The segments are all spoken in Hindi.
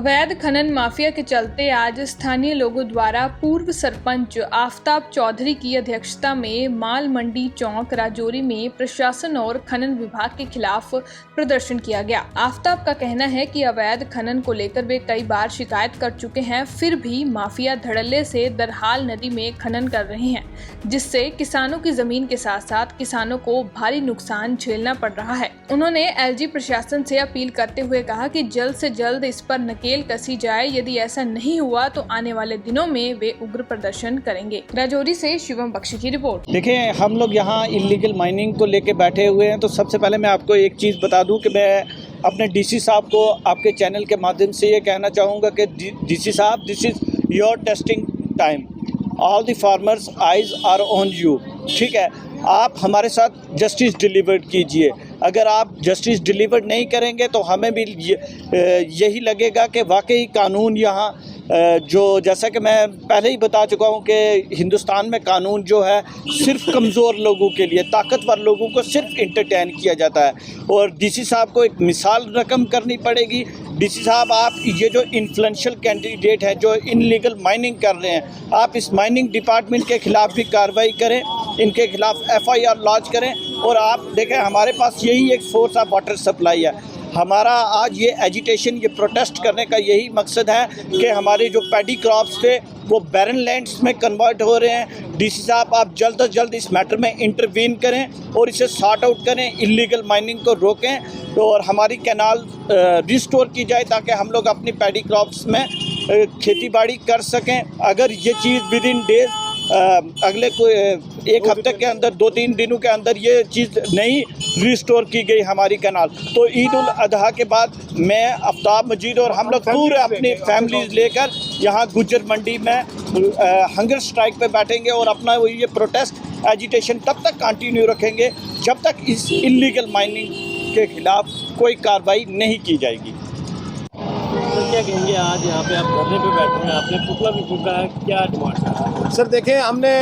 अवैध खनन माफिया के चलते आज स्थानीय लोगों द्वारा पूर्व सरपंच आफताब चौधरी की अध्यक्षता में माल मंडी चौक राजौरी में प्रशासन और खनन विभाग के खिलाफ प्रदर्शन किया गया। आफताब का कहना है कि अवैध खनन को लेकर वे कई बार शिकायत कर चुके हैं, फिर भी माफिया धड़ल्ले से दरहाल नदी में खनन कर रहे हैं, जिससे किसानों की जमीन के साथ साथ किसानों को भारी नुकसान झेलना पड़ रहा है। उन्होंने एलजी प्रशासन से अपील करते हुए कहा कि जल्द से जल्द इस पर नकेल कसी जाए, यदि ऐसा नहीं हुआ तो आने वाले दिनों में वे उग्र प्रदर्शन करेंगे। राजौरी से शिवम बख्शी की रिपोर्ट। देखिए, हम लोग यहाँ इलीगल माइनिंग को लेके बैठे हुए हैं, तो सबसे पहले मैं आपको एक चीज़ बता दूं कि मैं अपने डीसी साहब को आपके चैनल के माध्यम से ये कहना चाहूँगा कि डीसी साहब, this is your testing time, all the farmers eyes are on you. ठीक है, आप हमारे साथ जस्टिस डिलीवर्ड कीजिए। अगर आप जस्टिस डिलीवर्ड नहीं करेंगे तो हमें भी यही लगेगा कि वाकई कानून यहाँ जो, जैसा कि मैं पहले ही बता चुका हूँ कि हिंदुस्तान में कानून जो है सिर्फ कमज़ोर लोगों के लिए, ताकतवर लोगों को सिर्फ इंटरटेन किया जाता है। और डीसी साहब को एक मिसाल रकम करनी पड़ेगी। डीसी साहब, आप ये जो इन्फ्लुएंशियल कैंडिडेट हैं जो इनलीगल माइनिंग कर रहे हैं, आप इस माइनिंग डिपार्टमेंट के ख़िलाफ़ भी कार्रवाई करें, इनके खिलाफ़ FIR लॉन्च करें। और आप देखें, हमारे पास यही एक सोर्स ऑफ वाटर सप्लाई है। हमारा आज ये एजिटेशन, ये प्रोटेस्ट करने का यही मकसद है कि हमारे जो पैडी क्रॉप्स थे वो बैरन लैंड्स में कन्वर्ट हो रहे हैं। डीसी साहब, आप जल्द अज जल्द इस मैटर में इंटरवीन करें और इसे सॉर्ट आउट करें, इलीगल माइनिंग को रोकें और हमारी कैनाल रिस्टोर की जाए ताकि हम लोग अपनी पैडी क्रॉप्स में खेती बाड़ी कर सकें। अगर ये चीज़ विद इन डेज, अगले कोई एक हफ्ते के अंदर, 2-3 दिनों के अंदर ये चीज़ नहीं रिस्टोर की गई हमारी कैनाल, तो ईद उल अजहा के बाद मैं, आफ्ताब मजीद और हम लोग पूरे अपनी फैमिलीज लेकर यहाँ गुज्जर मंडी में हंगर स्ट्राइक पे बैठेंगे और अपना ये प्रोटेस्ट एजिटेशन तब तक कंटिन्यू रखेंगे जब तक इस इलीगल माइनिंग के खिलाफ कोई कार्रवाई नहीं की जाएगी। तो क्या कहेंगे, आज यहाँ पे आप धरने पे बैठे हैं, आपने पुतला भी फूंका है, क्या डिमांड है? सर देखें, हमने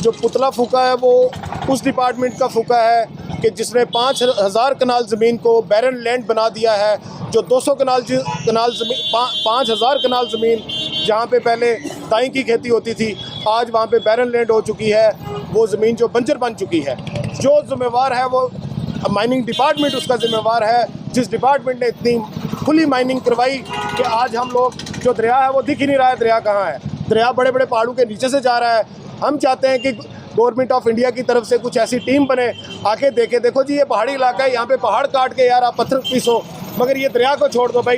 जो पुतला फूंका है वो उस डिपार्टमेंट का फूंका है कि जिसने 5000 कनाल ज़मीन को बैरन लैंड बना दिया है। जो 200 कनाल ज़मीन, 5000 कनाल ज़मीन जहाँ पे पहले दाई की खेती होती थी, आज वहाँ पे बैरन लैंड हो चुकी है। वो ज़मीन जो बंजर बन चुकी है, जो ज़िम्मेवार है वो माइनिंग डिपार्टमेंट उसका ज़िम्मेवार है, जिस डिपार्टमेंट ने इतनी खुली माइनिंग करवाई कि आज हम लोग, जो दरिया है वो दिख ही नहीं रहा है। दरिया कहाँ है? दरिया बड़े बड़े पहाड़ों के नीचे से जा रहा है। हम चाहते हैं कि गवर्नमेंट ऑफ इंडिया की तरफ से कुछ ऐसी टीम बने, आके देखे, देखो जी ये पहाड़ी इलाका है, यहाँ पे पहाड़ काट के यार आप पत्थर पीसो, मगर ये दरिया को छोड़ दो भाई।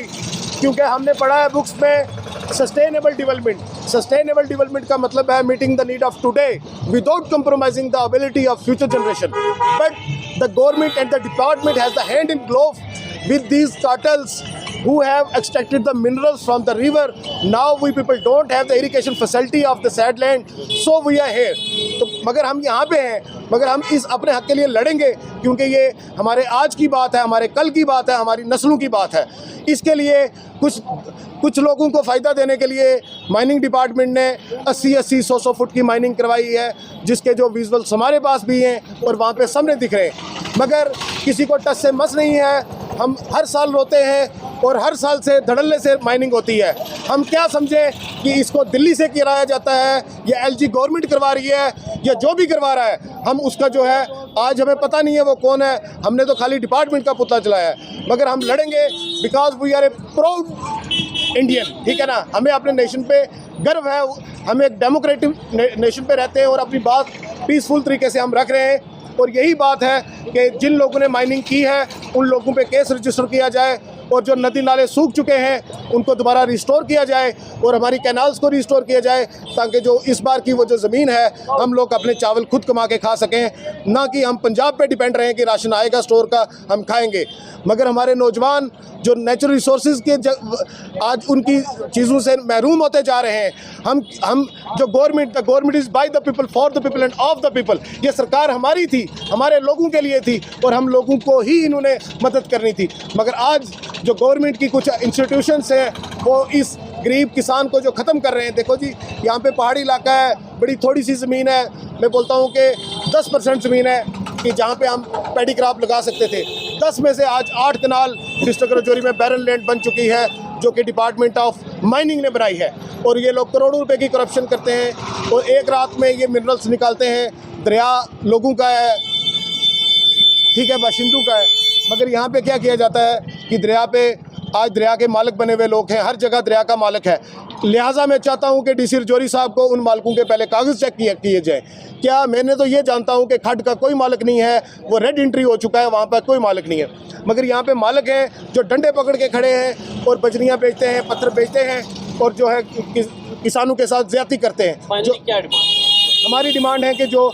क्योंकि हमने पढ़ा है बुक्स में सस्टेनेबल डेवलपमेंट। सस्टेनेबल डेवलपमेंट का मतलब है meeting the need of today without compromising the ability of future generation. But the government and the department has the hand in glove with these cartels who have extracted the minerals from the river. Now we people don't have the irrigation facility of the sad land, so we are here. तो मगर हम यहाँ पे हैं, मगर हम इस अपने हक के लिए लड़ेंगे, क्योंकि ये हमारे आज की बात है, हमारे कल की बात है, हमारी नस्लों की बात है। इसके लिए कुछ लोगों को फ़ायदा देने के लिए माइनिंग डिपार्टमेंट ने 80-80, 100-100 फुट की माइनिंग करवाई है, जिसके जो विजुअल्स हमारे पास भी हैं और वहाँ पे सामने दिख रहे हैं, मगर किसी को टस से मस नहीं है। हम हर साल रोते हैं और हर साल से धड़ल्ले से माइनिंग होती है। हम क्या समझें कि इसको दिल्ली से कराया जाता है या LG गवर्नमेंट करवा रही है या जो भी करवा रहा है, हम उसका जो है आज हमें पता नहीं है वो कौन है। हमने तो खाली डिपार्टमेंट का पुतला चलाया है, मगर हम लड़ेंगे because we are a proud Indian. ठीक है ना, हमें अपने नेशन पे गर्व है, हम एक डेमोक्रेटिक नेशन पे रहते हैं और अपनी बात पीसफुल तरीके से हम रख रहे हैं। और यही बात है कि जिन लोगों ने माइनिंग की है उन लोगों पे केस रजिस्टर किया जाए और जो नदी नाले सूख चुके हैं उनको दोबारा रिस्टोर किया जाए और हमारी कैनाल्स को रिस्टोर किया जाए, ताकि जो इस बार की वो जो ज़मीन है हम लोग अपने चावल खुद कमा के खा सकें, ना कि हम पंजाब पे डिपेंड रहें कि राशन आएगा स्टोर का हम खाएंगे। मगर हमारे नौजवान जो नेचुरल रिसोर्सेज के आज उनकी चीज़ों से महरूम होते जा रहे हैं। हम जो government is by the people, for the people end of the people. ये सरकार हमारी थी, हमारे लोगों के लिए थी और हम लोगों को ही इन्होंने मदद करनी थी। मगर आज जो गवर्नमेंट की कुछ इंस्टीट्यूशंस हैं वो इस गरीब किसान को जो ख़त्म कर रहे हैं। देखो जी, यहाँ पे पहाड़ी इलाका है, बड़ी थोड़ी सी ज़मीन है, मैं बोलता हूँ कि 10% ज़मीन है कि जहाँ पे हम पैडी क्रॉप लगा सकते थे। 10 में से आज 8 कनाल डिस्ट्रिक्ट राजौरी में बैरन लैंड बन चुकी है, जो कि डिपार्टमेंट ऑफ माइनिंग ने बनाई है। और ये लोग करोड़ों रुपए की करप्शन करते हैं और एक रात में ये मिनरल्स निकालते हैं। दरिया लोगों का है, ठीक है, बाशिंदों का है, मगर यहाँ पे क्या किया जाता है कि दरिया पे आज दरिया के मालिक बने हुए लोग हैं, हर जगह दरिया का मालिक है। लिहाजा मैं चाहता हूँ कि डीसी रजौरी साहब को उन मालिकों के पहले कागज़ चेक किए जाए। क्या मैंने तो ये जानता हूँ कि खड्ड का कोई मालिक नहीं है, वो रेड एंट्री हो चुका है, वहाँ पर कोई मालिक नहीं है, मगर यहाँ पे मालिक हैं जो डंडे पकड़ के खड़े हैं और बजरियाँ बेचते हैं, पत्थर बेचते हैं और जो है किसानों के साथ ज्यादती करते हैं। जो क्या डिमांड? हमारी डिमांड है कि जो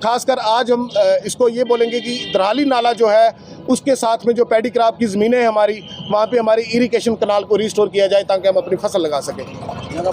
खासकर आज हम इसको ये बोलेंगे कि दरहाली नाला जो है उसके साथ में जो पैडी क्रॉप की ज़मीनें हैं हमारी, वहाँ पे हमारी इरिगेशन कनाल को रिस्टोर किया जाए ताकि हम अपनी फसल लगा सकें।